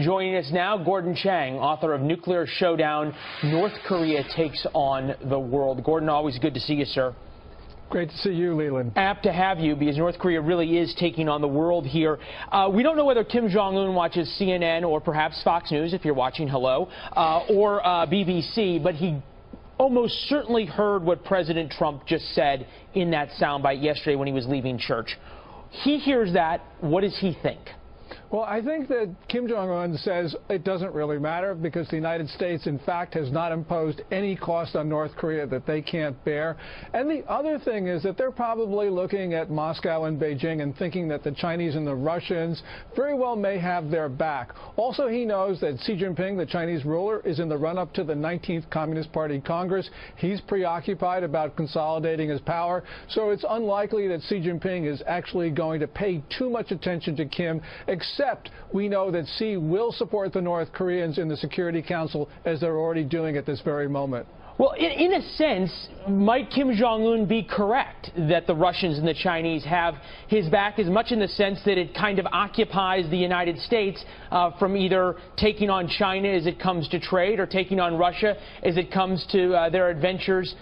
Joining us now, Gordon Chang, author of Nuclear Showdown, North Korea Takes on the World. Gordon, always good to see you, sir. Great to see you, Leland. Apt to have you, because North Korea really is taking on the world here. We don't know whether Kim Jong watches CNN or perhaps Fox News, if you're watching, hello, or BBC, but he almost certainly heard what President Trump just said in that soundbite yesterday when he was leaving church. He hears that. What does he think? Well, I think that Kim Jong says it doesn't really matter because the United States, in fact, has not imposed any cost on North Korea that they can't bear. And the other thing is that they're probably looking at Moscow and Beijing and thinking that the Chinese and the Russians very well may have their back. Also, he knows that Xi Jinping, the Chinese ruler, is in the run-up to the 19th Communist Party Congress. He's preoccupied about consolidating his power. So it's unlikely that Xi Jinping is actually going to pay too much attention to Kim, except we know that Xi will support the North Koreans in the Security Council, as they're already doing at this very moment. Well, in a sense, might Kim Jong be correct that the Russians and the Chinese have his back, as much in the sense that it kind of occupies the United States from either taking on China as it comes to trade or taking on Russia as it comes to their adventures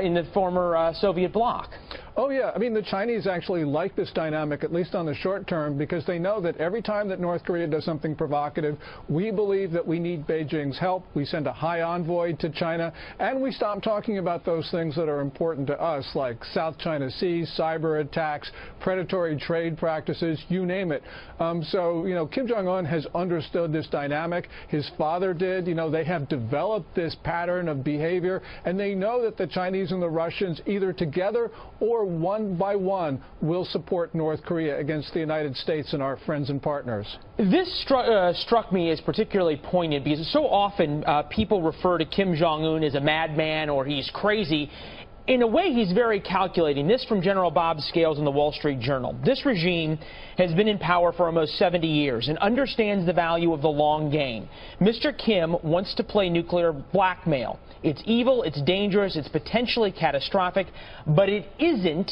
in the former Soviet bloc? Oh, yeah. I mean, the Chinese actually like this dynamic, at least on the short term, because they know that every time that North Korea does something provocative, we believe that we need Beijing's help. We send a high envoy to China, and we stop talking about those things that are important to us, like South China Sea, cyber attacks, predatory trade practices, you name it. So, you know, Kim Jong-un has understood this dynamic. His father did. You know, they have developed this pattern of behavior, and they know that the Chinese and the Russians, either together or one by one, will support North Korea against the United States and our friends and partners. This struck me as particularly poignant because so often people refer to Kim Jong-un as a madman or he's crazy. In a way, he's very calculating. This from General Bob Scales in the Wall Street Journal. This regime has been in power for almost 70 years and understands the value of the long game. Mr. Kim wants to play nuclear blackmail. It's evil, it's dangerous, it's potentially catastrophic, but it isn't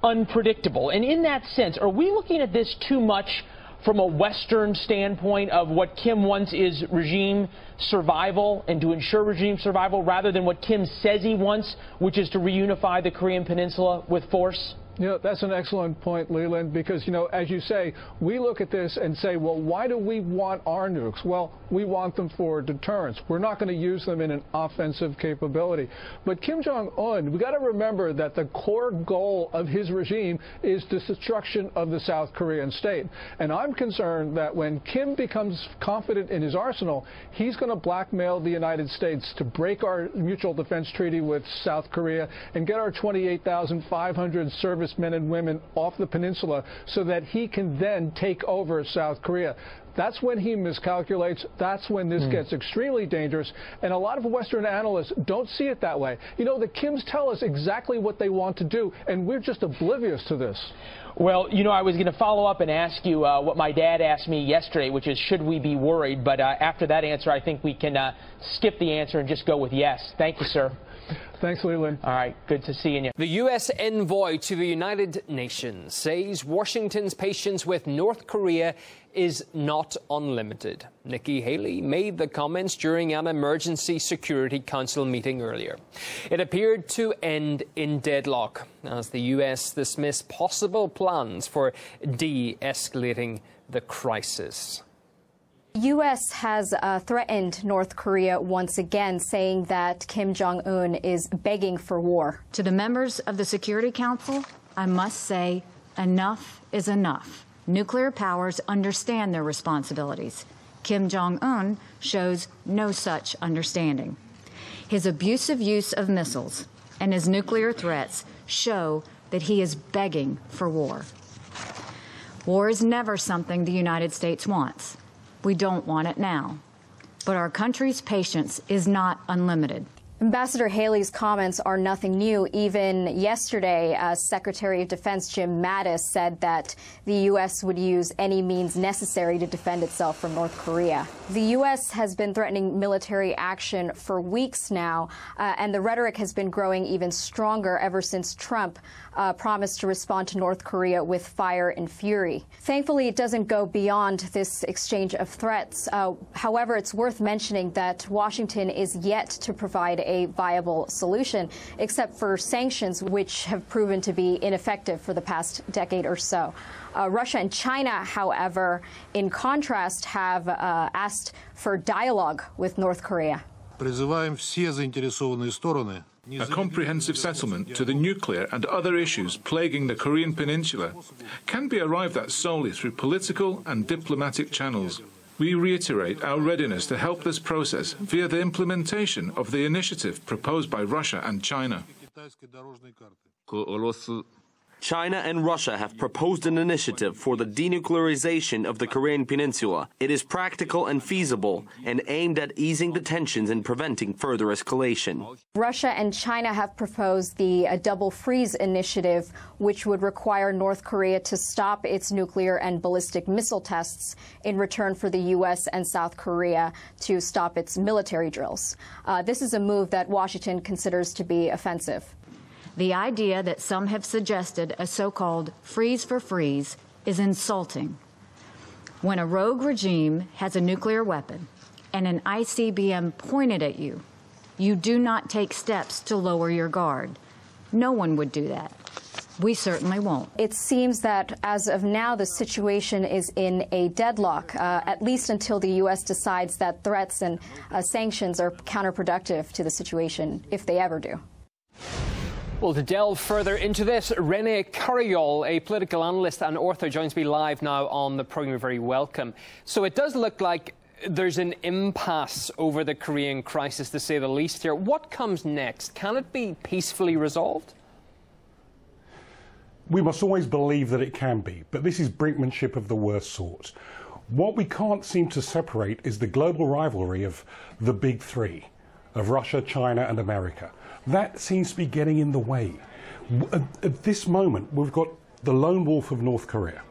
unpredictable. And in that sense, are we looking at this too much from a Western standpoint of what Kim wants is regime survival and to ensure regime survival rather than what Kim says he wants, which is to reunify the Korean Peninsula with force? You know, that's an excellent point, Leland, because, you know, as you say, we look at this and say, well, why do we want our nukes? Well, we want them for deterrence. We're not going to use them in an offensive capability. But Kim Jong-un, we got to remember that the core goal of his regime is the destruction of the South Korean state. And I'm concerned that when Kim becomes confident in his arsenal, he's going to blackmail the United States to break our mutual defense treaty with South Korea and get our 28,500 service men and women off the peninsula so that he can then take over South Korea. That's when he miscalculates. That's when this gets extremely dangerous. And a lot of Western analysts don't see it that way. You know, the Kims tell us exactly what they want to do, and we're just oblivious to this. Well, you know, I was going to follow up and ask you what my dad asked me yesterday, which is, should we be worried? But after that answer, I think we can skip the answer and just go with yes. Thank you, sir. Thanks, Leland. All right, good to see you. The U.S. envoy to the United Nations says Washington's patience with North Korea is not unlimited. Nikki Haley made the comments during an emergency Security Council meeting earlier. It appeared to end in deadlock as the U.S. dismissed possible plans for de-escalating the crisis. U.S. has threatened North Korea once again, saying that Kim Jong-un is begging for war. To the members of the Security Council, I must say, enough is enough. Nuclear powers understand their responsibilities. Kim Jong-un shows no such understanding. His abusive use of missiles and his nuclear threats show that he is begging for war. War is never something the United States wants. We don't want it now. But our country's patience is not unlimited. Ambassador Haley's comments are nothing new. Even yesterday, Secretary of Defense Jim Mattis said that the U.S. would use any means necessary to defend itself from North Korea. The U.S. has been threatening military action for weeks now, and the rhetoric has been growing even stronger ever since Trump promised to respond to North Korea with fire and fury. Thankfully, it doesn't go beyond this exchange of threats. However, it's worth mentioning that Washington is yet to provide a viable solution, except for sanctions, which have proven to be ineffective for the past decade or so. Russia and China, however, in contrast, have asked for dialogue with North Korea. A comprehensive settlement to the nuclear and other issues plaguing the Korean Peninsula can be arrived at solely through political and diplomatic channels. We reiterate our readiness to help this process via the implementation of the initiative proposed by Russia and China. China and Russia have proposed an initiative for the denuclearization of the Korean Peninsula. It is practical and feasible and aimed at easing the tensions and preventing further escalation. Russia and China have proposed the Double Freeze initiative, which would require North Korea to stop its nuclear and ballistic missile tests in return for the U.S. and South Korea to stop its military drills. This is a move that Washington considers to be offensive. The idea that some have suggested a so-called freeze for freeze is insulting. When a rogue regime has a nuclear weapon and an ICBM pointed at you, you do not take steps to lower your guard. No one would do that. We certainly won't. It seems that as of now, the situation is in a deadlock, at least until the U.S. decides that threats and sanctions are counterproductive to the situation, if they ever do. Well, to delve further into this, Renee Curriol, a political analyst and author, joins me live now on the programme. You're very welcome. So it does look like there's an impasse over the Korean crisis, to say the least here. What comes next? Can it be peacefully resolved? We must always believe that it can be, but this is brinkmanship of the worst sort. What we can't seem to separate is the global rivalry of the big three, of Russia, China and America. That seems to be getting in the way. At this moment, we've got the lone wolf of North Korea.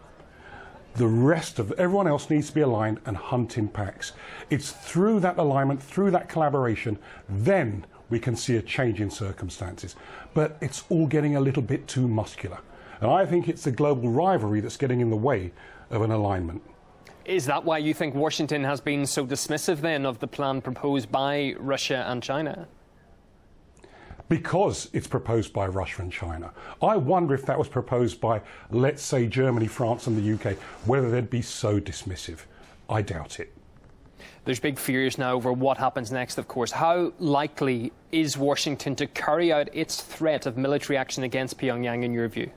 The rest of everyone else needs to be aligned and hunt in packs. It's through that alignment, through that collaboration, then we can see a change in circumstances. But it's all getting a little bit too muscular. And I think it's the global rivalry that's getting in the way of an alignment. Is that why you think Washington has been so dismissive then of the plan proposed by Russia and China? Because it's proposed by Russia and China. I wonder if that was proposed by, let's say, Germany, France and the UK, whether they'd be so dismissive. I doubt it. There's big fears now over what happens next, of course. How likely is Washington to carry out its threat of military action against Pyongyang, in your view?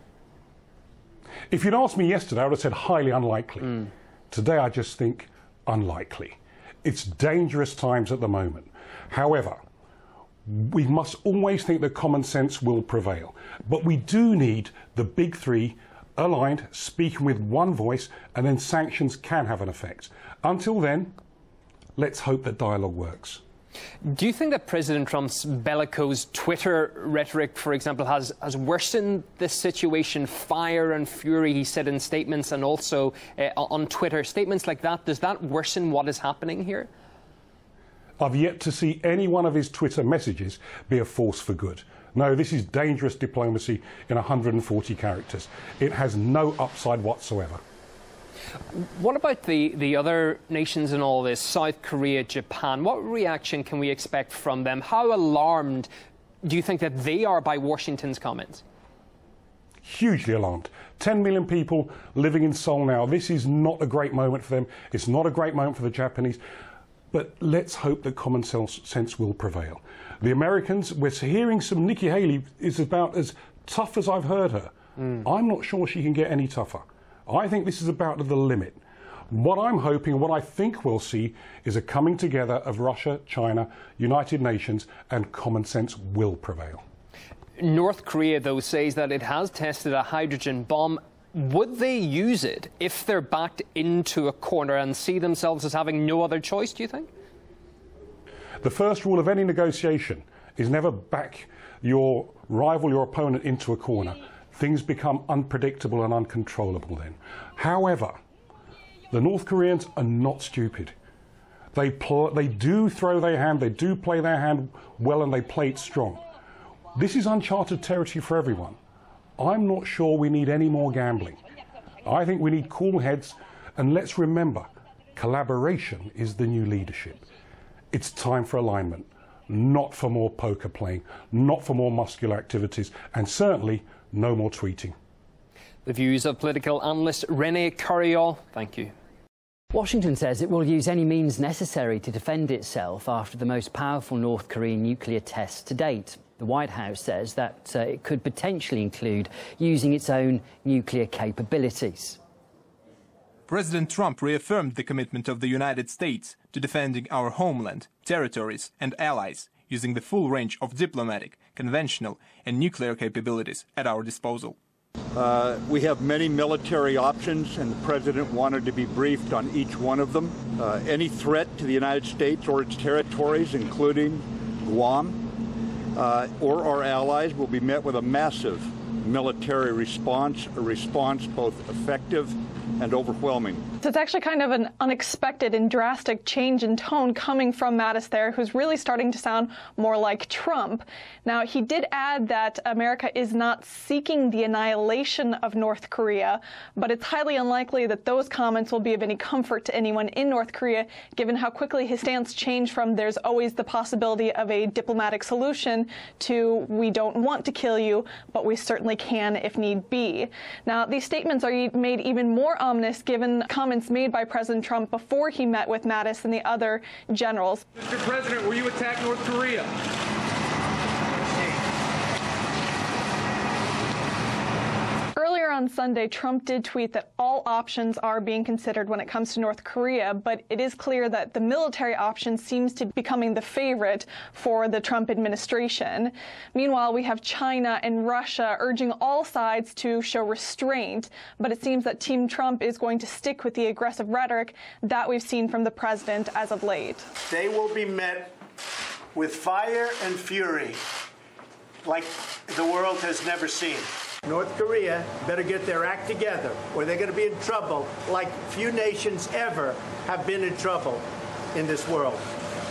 If you'd asked me yesterday, I would have said highly unlikely. Today, I just think unlikely. It's dangerous times at the moment. However, we must always think that common sense will prevail. But we do need the big three aligned, speaking with one voice, and then sanctions can have an effect. Until then, let's hope that dialogue works. Do you think that President Trump's bellicose Twitter rhetoric, for example, has worsened this situation? Fire and fury, he said in statements, and also on Twitter. Statements like that, does that worsen what is happening here? I've yet to see any one of his Twitter messages be a force for good. No, this is dangerous diplomacy in 140 characters. It has no upside whatsoever. What about the other nations in all this? South Korea, Japan. What reaction can we expect from them? How alarmed do you think that they are by Washington's comments? Hugely alarmed. 10 million people living in Seoul now. This is not a great moment for them. It's not a great moment for the Japanese. But let's hope that common sense will prevail. The Americans, we're hearing some Nikki Haley is about as tough as I've heard her. I'm not sure she can get any tougher. I think this is about the limit. What I'm hoping, what I think we'll see, is a coming together of Russia, China, United Nations, and common sense will prevail. North Korea, though, says that it has tested a hydrogen bomb. Would they use it if they're backed into a corner and see themselves as having no other choice, do you think? The first rule of any negotiation is never back your rival, your opponent, into a corner. Things become unpredictable and uncontrollable then. However, the North Koreans are not stupid. They do throw their hand, they do play their hand well, and they play it strong. This is uncharted territory for everyone. I'm not sure we need any more gambling. I think we need cool heads, and let's remember, collaboration is the new leadership. It's time for alignment, not for more poker playing, not for more muscular activities, and certainly no more tweeting. The views of political analyst René Curiol. Thank you. Washington says it will use any means necessary to defend itself after the most powerful North Korean nuclear test to date. The White House says that it could potentially include using its own nuclear capabilities. President Trump reaffirmed the commitment of the United States to defending our homeland, territories and allies, using the full range of diplomatic, conventional and nuclear capabilities at our disposal. We have many military options, and the President wanted to be briefed on each one of them. Any threat to the United States or its territories, including Guam, or our allies, will be met with a massive military response, a response both effective and overwhelming. So it's actually kind of an unexpected and drastic change in tone coming from Mattis there, who's really starting to sound more like Trump. Now, he did add that America is not seeking the annihilation of North Korea, but it's highly unlikely that those comments will be of any comfort to anyone in North Korea, given how quickly his stance changed from there's always the possibility of a diplomatic solution to we don't want to kill you, but we certainly can if need be. Now, these statements are made even more ominous given comments made by President Trump before he met with Mattis and the other generals. Mr. President, will you attack North Korea? Earlier on Sunday, Trump did tweet that all options are being considered when it comes to North Korea, but it is clear that the military option seems to be becoming the favorite for the Trump administration. Meanwhile, we have China and Russia urging all sides to show restraint, but it seems that Team Trump is going to stick with the aggressive rhetoric that we've seen from the president as of late. They will be met with fire and fury like the world has never seen. North Korea better get their act together, or they're going to be in trouble like few nations ever have been in trouble in this world.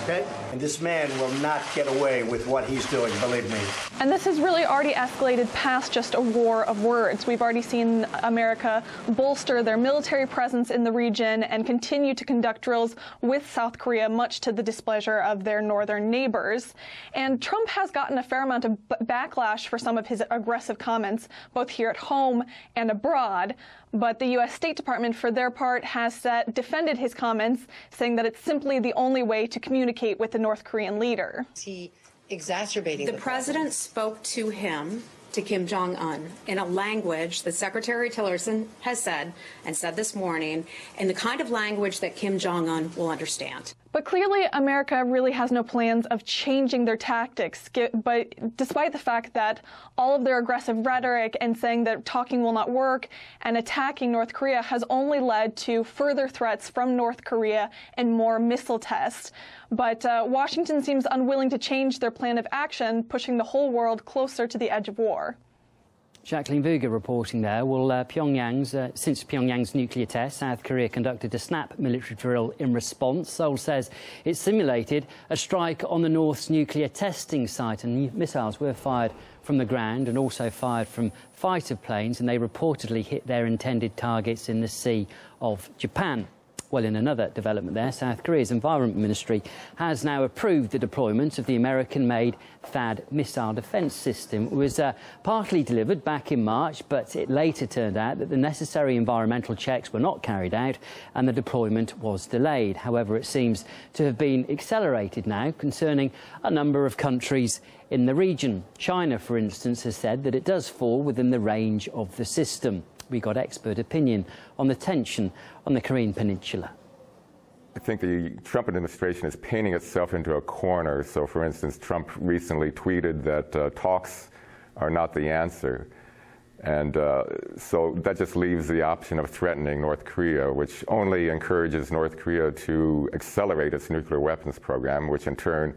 Okay? And this man will not get away with what he's doing, believe me. And this has really already escalated past just a war of words. We've already seen America bolster their military presence in the region and continue to conduct drills with South Korea, much to the displeasure of their northern neighbors. And Trump has gotten a fair amount of backlash for some of his aggressive comments, both here at home and abroad. But the U.S. State Department, for their part, has defended his comments, saying that it's simply the only way to communicate with the North Korean leader. He exacerbating the president spoke to him, to Kim Jong-un, in a language that Secretary Tillerson has said and said this morning, in the kind of language that Kim Jong-un will understand. But clearly, America really has no plans of changing their tactics. But despite the fact that all of their aggressive rhetoric and saying that talking will not work and attacking North Korea has only led to further threats from North Korea and more missile tests. But Washington seems unwilling to change their plan of action, pushing the whole world closer to the edge of war. Jacqueline Vuga reporting there. Well, since Pyongyang's nuclear test, South Korea conducted a snap military drill in response. Seoul says it simulated a strike on the North's nuclear testing site, and missiles were fired from the ground and also fired from fighter planes, and they reportedly hit their intended targets in the Sea of Japan. Well, in another development there, South Korea's Environment Ministry has now approved the deployment of the American-made THAAD missile defence system. It was partly delivered back in March, but it later turned out that the necessary environmental checks were not carried out and the deployment was delayed. However, it seems to have been accelerated now concerning a number of countries in the region. China, for instance, has said that it does fall within the range of the system. We got expert opinion on the tension on the Korean Peninsula. I think the Trump administration is painting itself into a corner. So, for instance, Trump recently tweeted that talks are not the answer. And so that just leaves the option of threatening North Korea, which only encourages North Korea to accelerate its nuclear weapons program, which in turn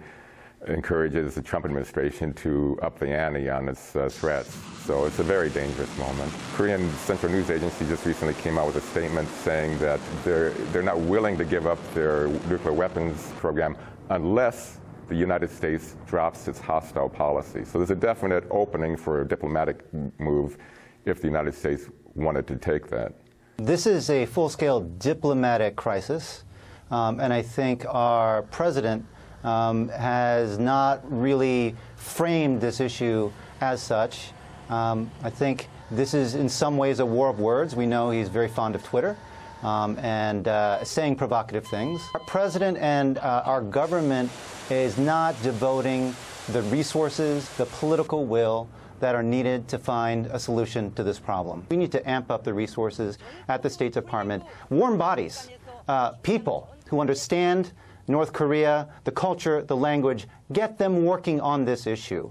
encourages the Trump administration to up the ante on its threats. So it's a very dangerous moment. Korean Central News Agency just recently came out with a statement saying that they're not willing to give up their nuclear weapons program unless the United States drops its hostile policy. So there's a definite opening for a diplomatic move if the United States wanted to take that. This is a full-scale diplomatic crisis, and I think our president has not really framed this issue as such. I think this is in some ways a war of words. We know he's very fond of Twitter and saying provocative things. Our president and our government is not devoting the resources, the political will that are needed to find a solution to this problem. We need to amp up the resources at the State Department. Warm bodies, people who understand North Korea, the culture, the language, get them working on this issue.